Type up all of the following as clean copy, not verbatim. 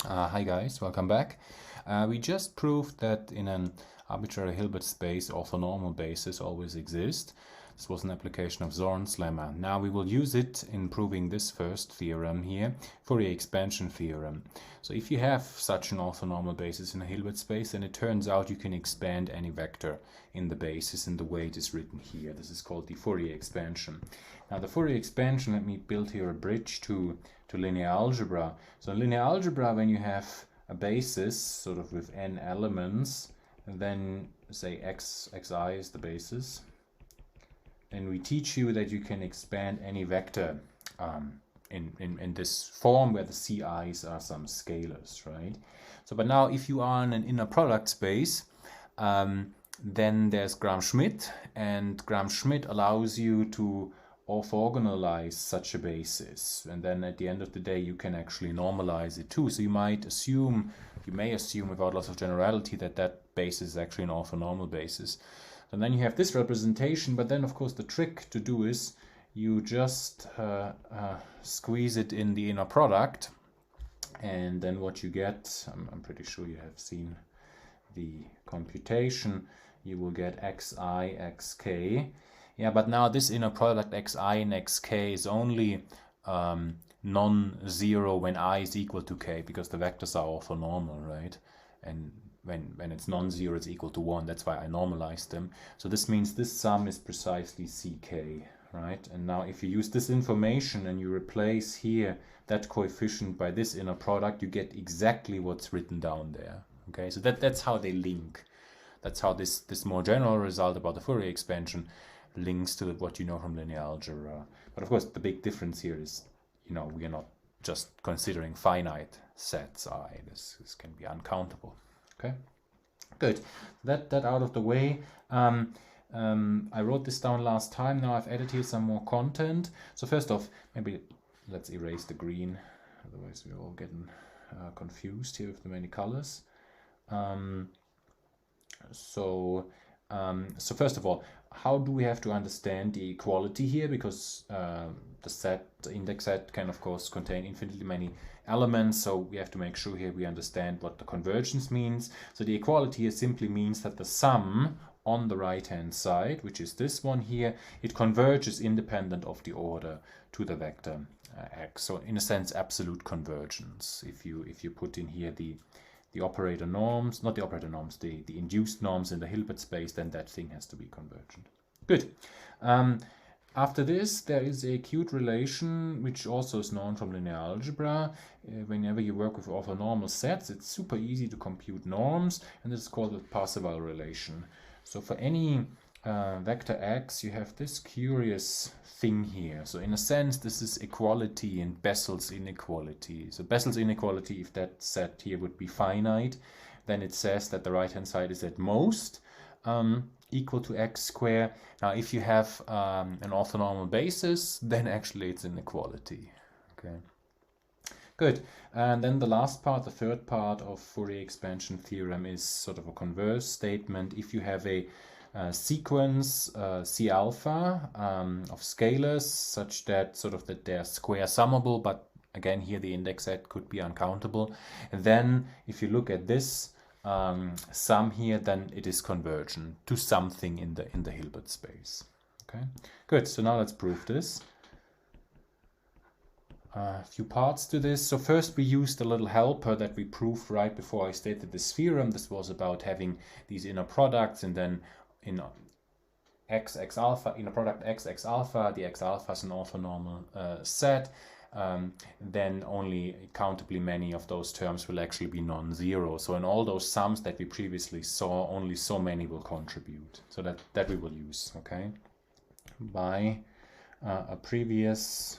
Hi guys, welcome back. We just proved that in an arbitrary Hilbert space orthonormal bases always exist. This was an application of Zorn's lemma. Now we will use it in proving this first theorem here, Fourier expansion theorem. So if you have such an orthonormal basis in a Hilbert space, then it turns out you can expand any vector in the basis in the way it is written here. This is called the Fourier expansion. Now the Fourier expansion, let me build here a bridge to linear algebra. So in linear algebra, when you have a basis sort of with n elements, and then say xi is the basis, then we teach you that you can expand any vector in this form where the ci's are some scalars, right? So but now if you are in an inner product space, then there's Gram-Schmidt, and Gram-Schmidt allows you to orthogonalize such a basis, and then at the end of the day you can actually normalize it too. So you may assume without loss of generality that that basis is actually an orthonormal basis. And then you have this representation, but then of course the trick to do is you just squeeze it in the inner product, and then what you get, I'm pretty sure you have seen the computation, you will get xi xk. Yeah, but now this inner product xi and xk is only non-zero when I is equal to k, because the vectors are orthonormal, right? And when it's non-zero, it's equal to 1. That's why I normalized them. So this means this sum is precisely ck, right? And now if you use this information and you replace here that coefficient by this inner product, you get exactly what's written down there. Okay, so that's how they link. That's how this more general result about the Fourier expansion links to what you know from linear algebra. But of course the big difference here is, you know, we are not just considering finite sets I. This can be uncountable. Okay, good. That out of the way. I wrote this down last time. Now I've added here some more content. So first off, maybe let's erase the green, otherwise we're all getting confused here with the many colors. So first of all, how do we have to understand the equality here? Because the index set can of course contain infinitely many elements, so we have to make sure here we understand what the convergence means. So the equality here simply means that the sum on the right hand side, which is this one here, it converges independent of the order to the vector x. So in a sense, absolute convergence. If you put in here the operator norms, not the operator norms, the induced norms in the Hilbert space, then that thing has to be convergent. Good. After this, there is a cute relation, which also is known from linear algebra. Whenever you work with orthonormal sets, it's super easy to compute norms, and this is called the Parseval relation. So for any vector x, you have this curious thing here. So in a sense, this is equality in Bessel's inequality. So Bessel's inequality, if that set here would be finite, then it says that the right-hand side is at most equal to x squared. Now, if you have an orthonormal basis, then actually it's inequality. Okay. Good. And then the last part, the third part of Fourier expansion theorem, is sort of a converse statement. If you have a sequence C alpha of scalars such that that they're square summable, but again here the index set could be uncountable, and then if you look at this sum here, then it is convergent to something in the Hilbert space. Okay, good. So now let's prove this. A few parts to this. So first we used a little helper that we proved right before I stated this theorem. This was about having these inner products, and then in x alpha, inner product x alpha, the x alpha is an orthonormal set. Then only countably many of those terms will actually be non-zero. So in all those sums that we previously saw, only so many will contribute. So that we will use, okay, by a previous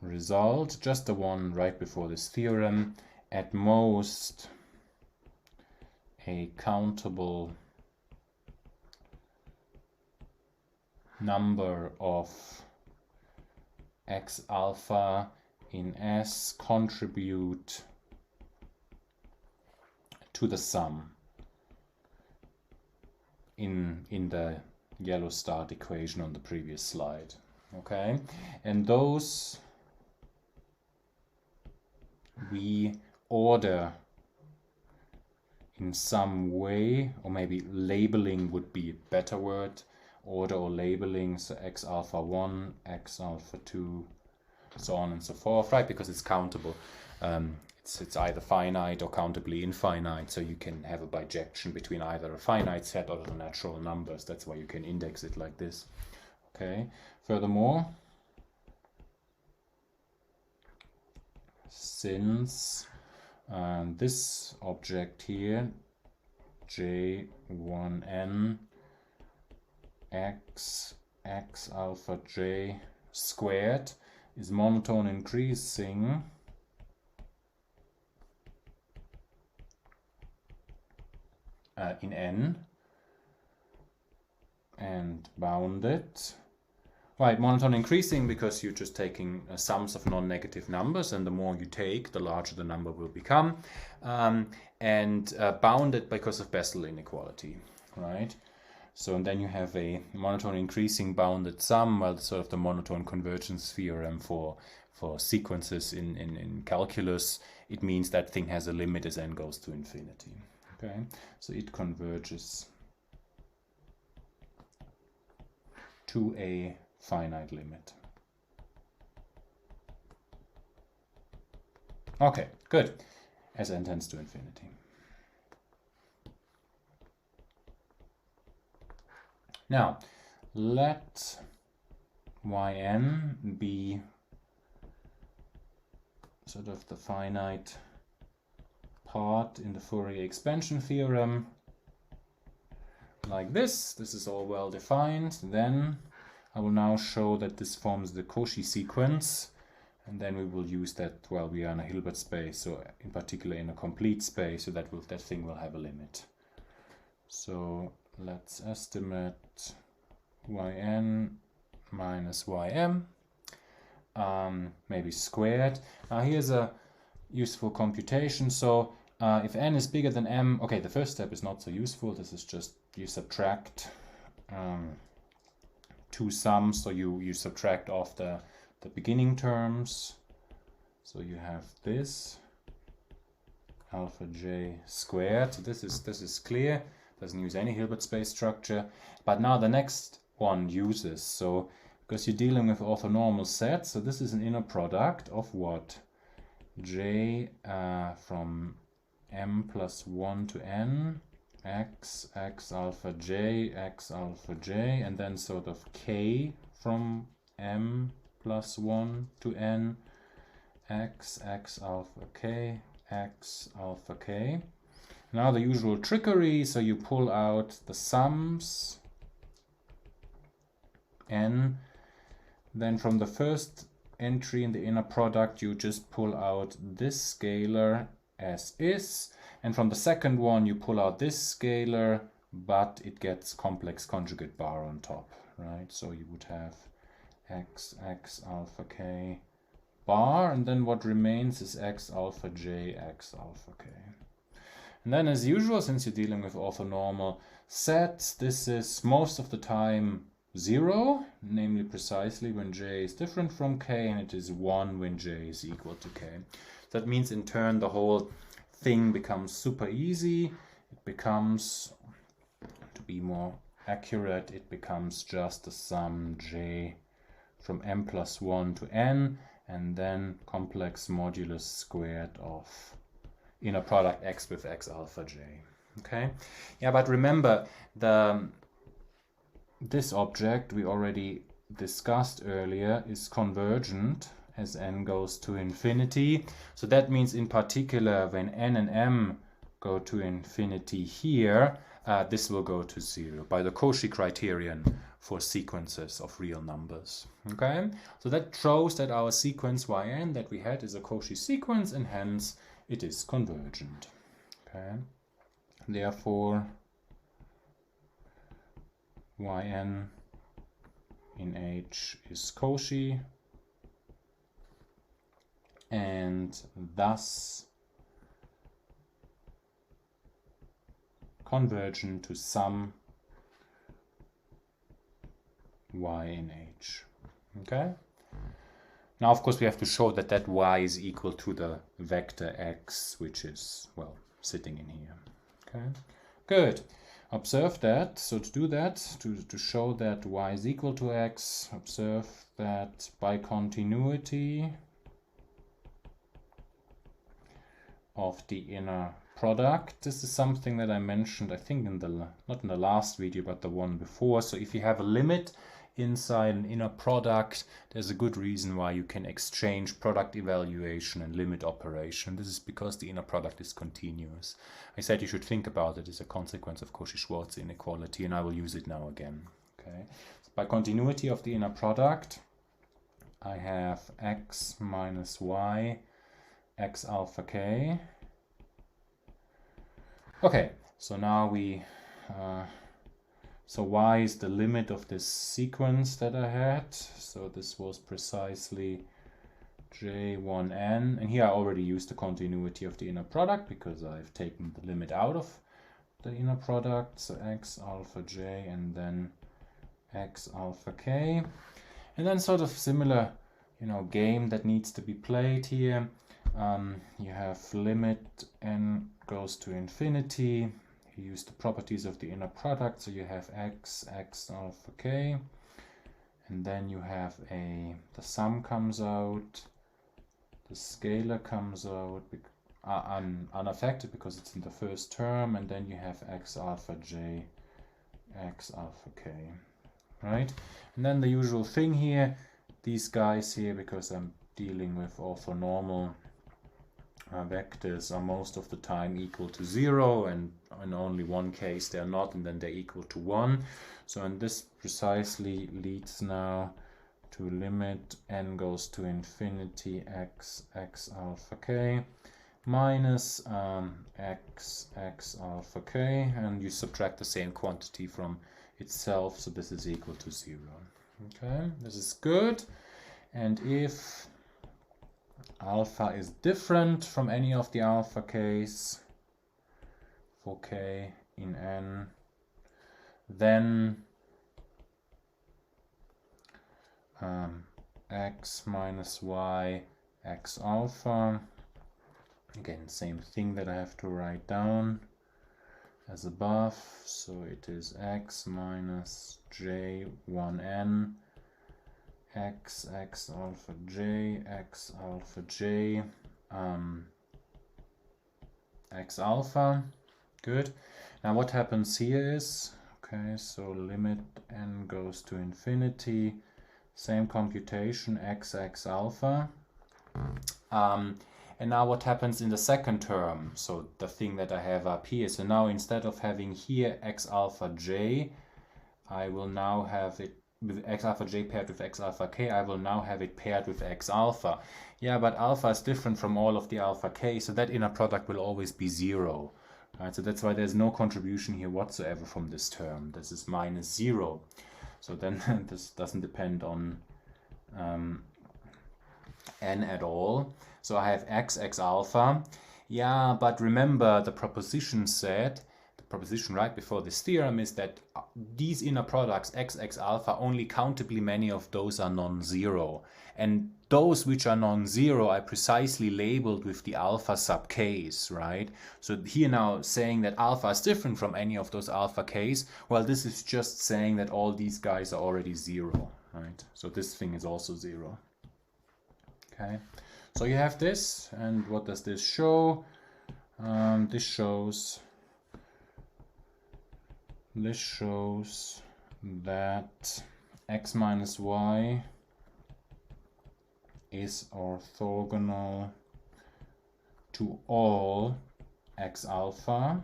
result, just the one right before this theorem, at most a countable number of x alpha in S contribute to the sum in the yellow start equation on the previous slide. Okay, and those we order in some way, or maybe labeling would be a better word, order or labeling, so x alpha 1, x alpha 2, so on and so forth, right? Because it's countable. It's either finite or countably infinite, so you can have a bijection between either a finite set or the natural numbers. That's why you can index it like this. Okay. Furthermore, since this object here, J1n x alpha j squared, is monotone increasing in n and bounded. Right, monotone increasing because you're just taking sums of non-negative numbers, and the more you take, the larger the number will become. And bounded because of Bessel inequality, right? So, and then you have a monotone increasing bounded sum, well, sort of the monotone convergence theorem for sequences in calculus. It means that thing has a limit as n goes to infinity. Okay, so it converges to a finite limit. Okay, good. As n tends to infinity. Now, let yn be sort of the finite part in the Fourier expansion theorem, like this. This is all well defined. Then I will now show that this forms the Cauchy sequence, and then we will use that while we are in a Hilbert space, so in particular in a complete space, so that thing will have a limit. So let's estimate yn minus ym, maybe squared. Now here's a useful computation. So if n is bigger than m, okay, the first step is not so useful. This is just you subtract two sums, so you subtract off the beginning terms. So you have this alpha j squared. So this is clear. Doesn't use any Hilbert space structure. But now the next one uses, so because you're dealing with orthonormal sets, so this is an inner product of what? J from m plus 1 to n, x alpha j, and then sort of k from m plus 1 to n, x alpha k, x alpha k. Now the usual trickery, so you pull out the sums n, then from the first entry in the inner product you just pull out this scalar as is, and from the second one you pull out this scalar, but it gets complex conjugate bar on top, right? So you would have x alpha k bar, and then what remains is x alpha j, x alpha k. And then as usual, since you're dealing with orthonormal sets, this is most of the time 0, namely precisely when j is different from k, and it is 1 when j is equal to k. That means in turn the whole thing becomes super easy. It becomes, to be more accurate, it becomes just the sum j from m plus 1 to n, and then complex modulus squared of inner product x with x alpha j. Okay, yeah, but remember this object we already discussed earlier is convergent as n goes to infinity. So that means in particular when n and m go to infinity here, this will go to 0 by the Cauchy criterion for sequences of real numbers. Okay, so that shows that our sequence yn that we had is a Cauchy sequence, and hence it is convergent. Okay, therefore yn in H is Cauchy, and thus convergent to some y in H. Okay, Now, of course, we have to show that that y is equal to the vector x, which is, well, sitting in here. Okay, good. Observe that. So to do that, to show that y is equal to x, observe that by continuity of the inner product. This is something that I mentioned, I think, in the, not in the last video, but the one before. So if you have a limit inside an inner product, there's a good reason why you can exchange product evaluation and limit operation. This is because the inner product is continuous. I said you should think about it as a consequence of Cauchy-Schwarz inequality, and I will use it now again. Okay. So by continuity of the inner product, I have x minus y, x alpha k. Okay, so now we so y is the limit of this sequence that I had. So this was precisely j1n, and here I already used the continuity of the inner product because I've taken the limit out of the inner product. So x alpha j and then x alpha k, and then sort of similar, you know, game that needs to be played here. You have limit n goes to infinity. You use the properties of the inner product, so you have x alpha k, and then you have the sum comes out, the scalar comes out unaffected because it's in the first term, and then you have x alpha j, x alpha k, right? And then the usual thing here, these guys here, because I'm dealing with orthonormal vectors, are most of the time equal to 0, and in only one case they're not, and then they're equal to 1. So, and this precisely leads now to limit n goes to infinity x alpha k minus x alpha k, and you subtract the same quantity from itself, so this is equal to 0. Okay, this is good. And if alpha is different from any of the alpha k's for k in n, then x minus y x alpha, again same thing that I have to write down as above, so it is x minus j1n x alpha j x alpha. Good. Now what happens here is, okay, so limit n goes to infinity, same computation, x alpha. And now what happens in the second term? So the thing that I have up here, so now instead of having here x alpha j, I will now have it with x alpha j paired with x alpha k, I will now have it paired with x alpha. Yeah, but alpha is different from all of the alpha k, so that inner product will always be 0. Right, so that's why there's no contribution here whatsoever from this term. This is minus 0. So then this doesn't depend on n at all. So I have x alpha. Yeah, but remember the proposition said, the proposition right before this theorem is that these inner products x alpha, only countably many of those are non-zero. And those which are non-zero I precisely labeled with the alpha sub k's, right? So here now saying that alpha is different from any of those alpha k's, well, this is just saying that all these guys are already 0, right? So this thing is also 0. Okay, so you have this, and what does this show? This shows that x minus y is orthogonal to all x alpha.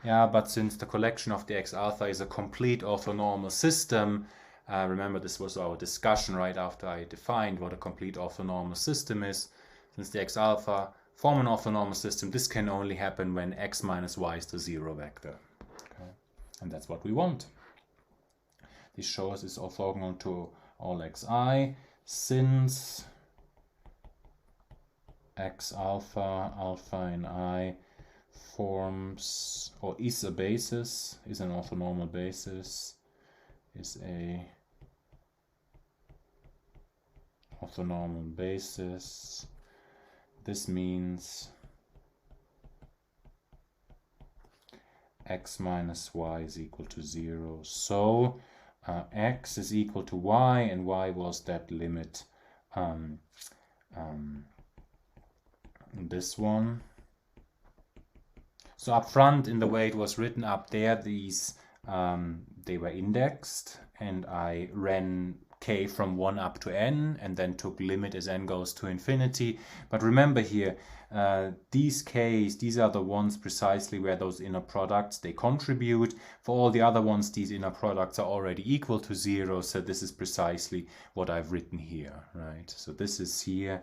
Yeah, but since the collection of the x alpha is a complete orthonormal system, remember this was our discussion right after I defined what a complete orthonormal system is. Since the x alpha form an orthonormal system, this can only happen when x minus y is the 0 vector. Okay. And that's what we want. This shows it's orthogonal to all xi, since x alpha, alpha in I, forms or is a basis, is an orthonormal basis, is a orthonormal basis. This means x minus y is equal to 0. So x is equal to y, and y was that limit, this one. So up front, in the way it was written up there, these they were indexed, and I ran k from 1 up to n, and then took limit as n goes to infinity. But remember here, these k's, these are the ones precisely where those inner products, they contribute. For all the other ones, these inner products are already equal to 0, so this is precisely what I've written here, right? So this is here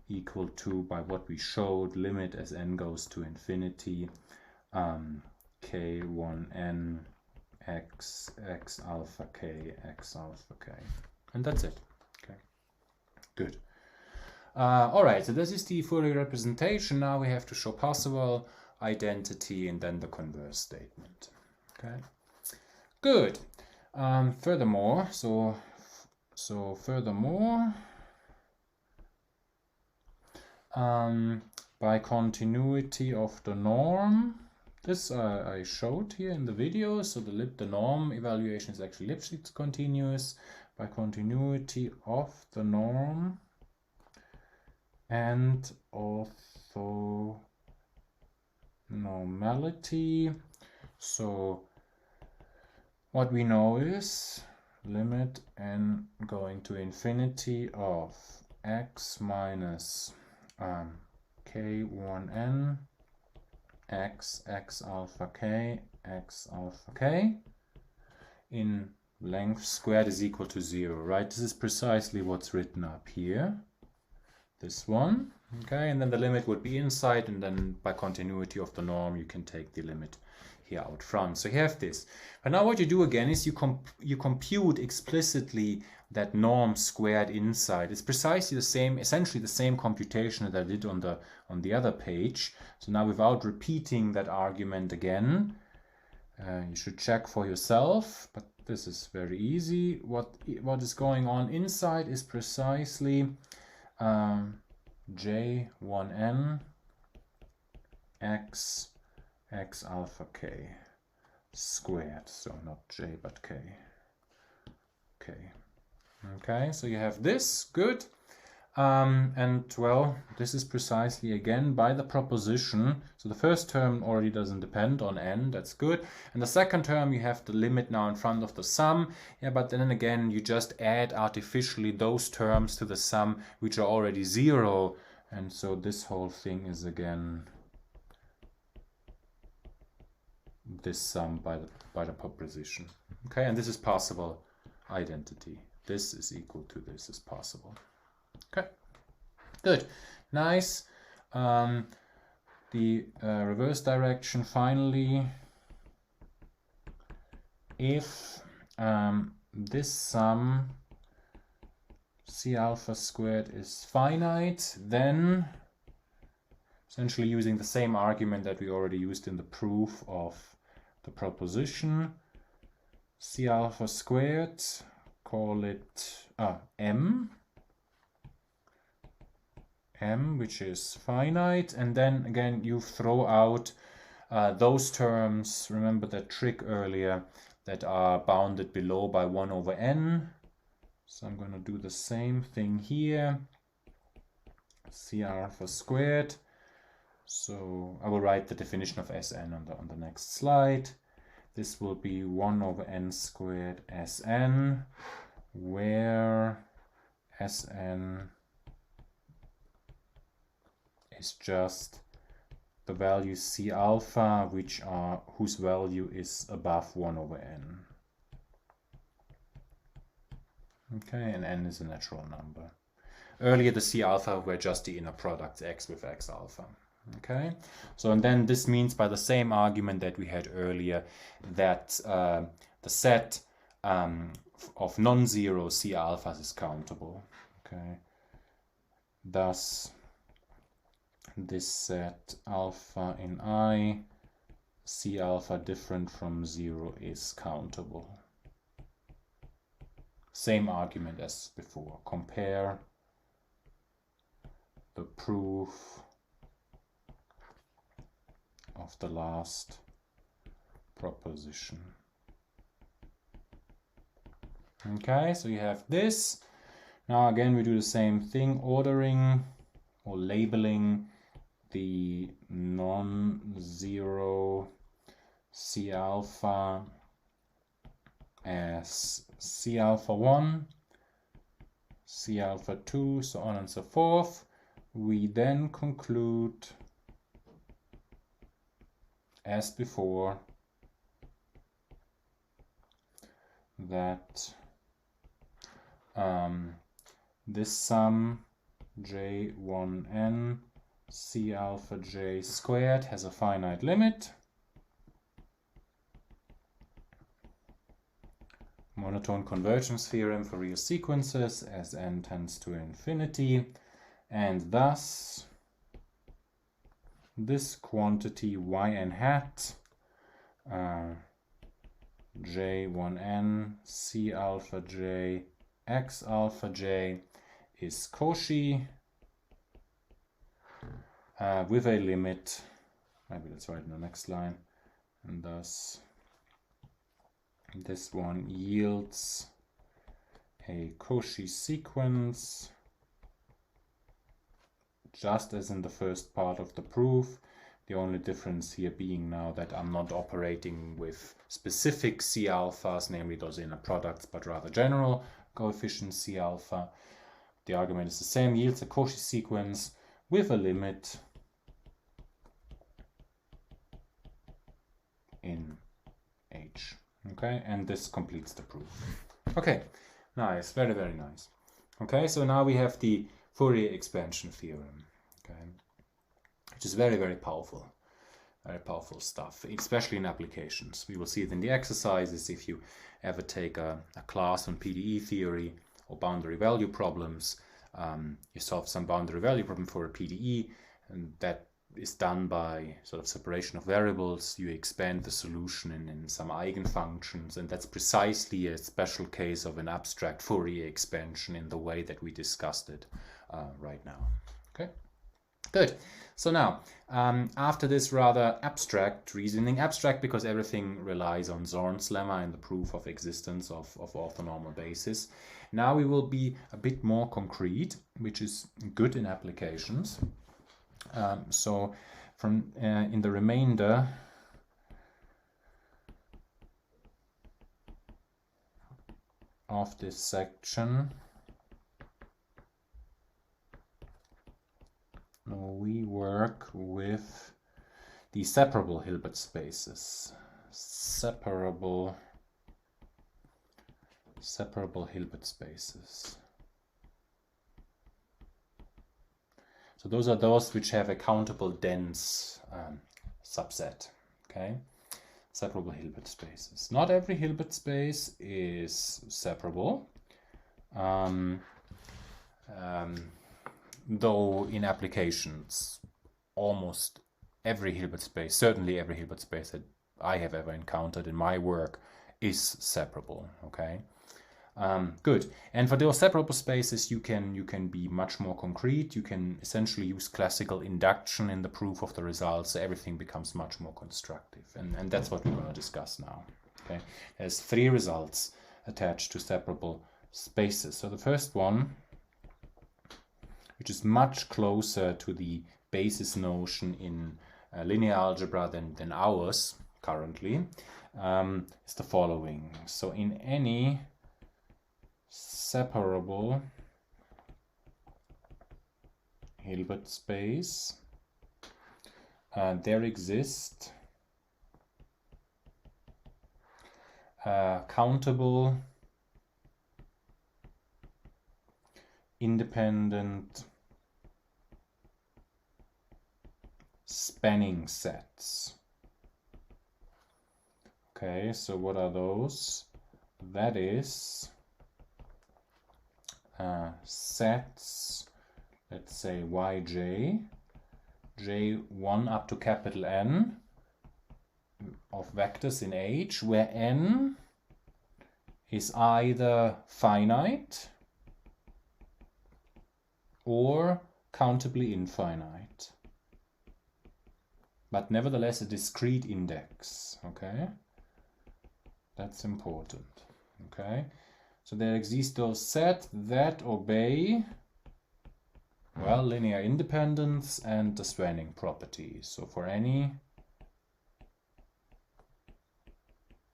equal to, by what we showed, limit as n goes to infinity, k1n x alpha k x alpha k, and that's it. Okay, good. All right, so this is the Fourier representation. Now we have to show Parseval identity and then the converse statement. Okay, good. Furthermore, furthermore, by continuity of the norm, this I showed here in the video. So the norm evaluation is actually Lipschitz continuous. By continuity of the norm and orthonormality. So what we know is limit n going to infinity of x minus k1n x alpha k x alpha k in length squared is equal to 0, right? This is precisely what's written up here, this one. Okay, and then the limit would be inside, and then by continuity of the norm you can take the limit here out front. So you have this. But now what you do again is you compute explicitly that norm squared inside. It's precisely the same, essentially the same computation that I did on the other page. So now, without repeating that argument again, you should check for yourself, but this is very easy. What is going on inside is precisely j1n x alpha k squared, so not j but k. Okay, so you have this, good. And well, this is precisely again by the proposition. So the first term already doesn't depend on n, that's good. And the second term, you have the limit now in front of the sum. Yeah, but then again, you just add artificially those terms to the sum which are already 0. And so this whole thing is again this sum by the proposition. Okay, and this is Parseval identity. This is equal to this is Parseval. Okay, good, nice. The reverse direction finally. If this sum C alpha squared is finite, then essentially using the same argument that we already used in the proof of the proposition, C alpha squared, call it m, which is finite, and then again you throw out those terms, remember that trick earlier, that are bounded below by 1 over n. So I'm going to do the same thing here, C alpha squared. So I will write the definition of Sn on the next slide. This will be 1 over n squared Sn, where Sn is just the values C alpha, whose value is above 1 over n. Okay, and n is a natural number. Earlier the C alpha were just the inner products x with x alpha. Okay, so and then this means by the same argument that we had earlier that the set of non-zero C alphas is countable. Okay, thus this set alpha in I, C alpha different from 0 is countable. Same argument as before. Compare the proof of the last proposition. Okay, so you have this. Now again we do the same thing, ordering or labeling the non-zero C alpha as C alpha 1, C alpha 2, so on and so forth. We then conclude, as before, that this sum J1n C alpha j squared has a finite limit. Monotone convergence theorem for real sequences as n tends to infinity, and thus this quantity yn hat J1n C alpha j x alpha j is Cauchy with a limit, maybe let's write in the next line, and thus this one yields a Cauchy sequence, just as in the first part of the proof. The only difference here being now that I'm not operating with specific C alphas, namely those inner products, but rather general coefficients C alpha. The argument is the same, yields a Cauchy sequence with a limit in H. Okay, and this completes the proof. Okay, nice, very, very nice. Okay, so now we have the Fourier expansion theorem, okay, which is very, very powerful stuff, especially in applications. We will see it in the exercises. If you ever take a class on PDE theory or boundary value problems, you solve some boundary value problem for a PDE, and that is done by sort of separation of variables. You expand the solution in some eigenfunctions, and that's precisely a special case of an abstract Fourier expansion in the way that we discussed it right now. Okay, good. So now, after this rather abstract reasoning, abstract because everything relies on Zorn's lemma and the proof of existence of orthonormal basis, now we will be a bit more concrete, which is good in applications. So from in the remainder of this section, we work with the separable Hilbert spaces. Separable Hilbert spaces. So those are those which have a countable dense subset. Okay, separable Hilbert spaces. Not every Hilbert space is separable. Though in applications, almost every Hilbert space, certainly every Hilbert space that I have ever encountered in my work is separable. Okay, good. And for those separable spaces, you can be much more concrete. You can essentially use classical induction in the proof of the results, so everything becomes much more constructive. And that's what we're going to discuss now. Okay, there's 3 results attached to separable spaces. So the first one, which is much closer to the basis notion in linear algebra than ours currently, is the following. So in any separable Hilbert space, there exist countable independent spanning sets. Okay, so what are those? That is sets, let's say yj, j1 up to capital N of vectors in H, where N is either finite or countably infinite, but nevertheless a discrete index. Okay, that's important. Okay, so there exists those sets that obey, well, linear independence and the spanning property. So for any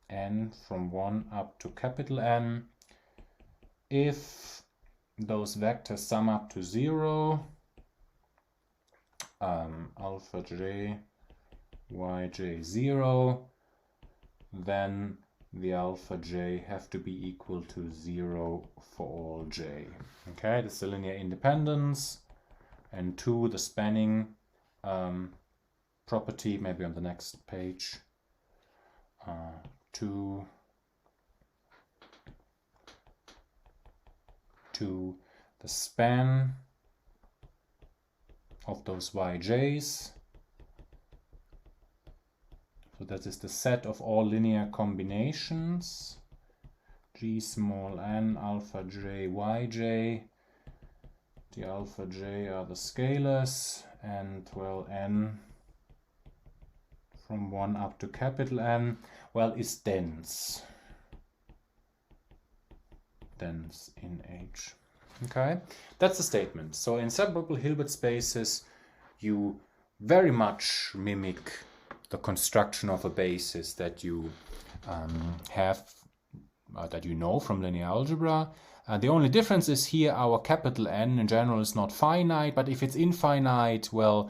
n from 1 up to capital N, if those vectors sum up to 0, alpha j, yj 0, then the alpha j have to be equal to 0 for all j. Okay, that's the linear independence. And 2, the spanning property, maybe on the next page. 2, the span of those yj's. So that is the set of all linear combinations, g small n, alpha j, yj. The alpha j are the scalars, and well, n from 1 up to capital N, well, is dense. Dense in H. Okay, that's the statement. So in separable Hilbert spaces, you very much mimic the construction of a basis that you have, that you know from linear algebra. The only difference is here our capital N in general is not finite, but if it's infinite, well,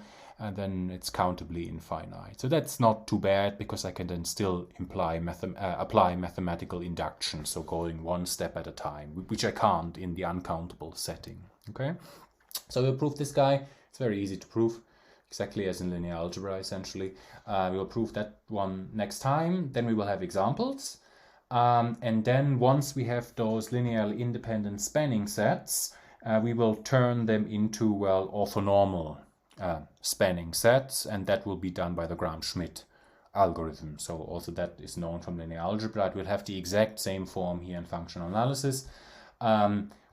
then it's countably infinite. So that's not too bad, because I can then still apply mathematical induction, so going one step at a time, which I can't in the uncountable setting. Okay, so we'll prove this guy. It's very easy to prove, exactly as in linear algebra essentially. We'll prove that one next time. Then we will have examples. And then once we have those linearly independent spanning sets, we will turn them into, well, orthonormal spanning sets, and that will be done by the Gram-Schmidt algorithm. So also that is known from linear algebra. It will have the exact same form here in functional analysis.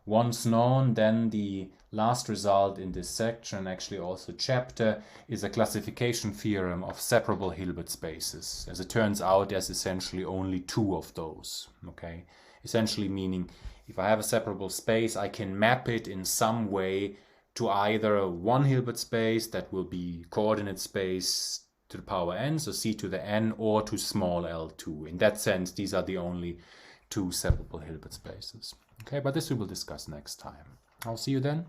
Once known, then the last result in this section, actually also chapter, is a classification theorem of separable Hilbert spaces. As it turns out, there's essentially only 2 of those. Okay, essentially meaning if I have a separable space, I can map it in some way to either one Hilbert space that will be coordinate space to the power n, so c to the n, or to small l2. In that sense, these are the only 2 separable Hilbert spaces. Okay, but this we will discuss next time. I'll see you then.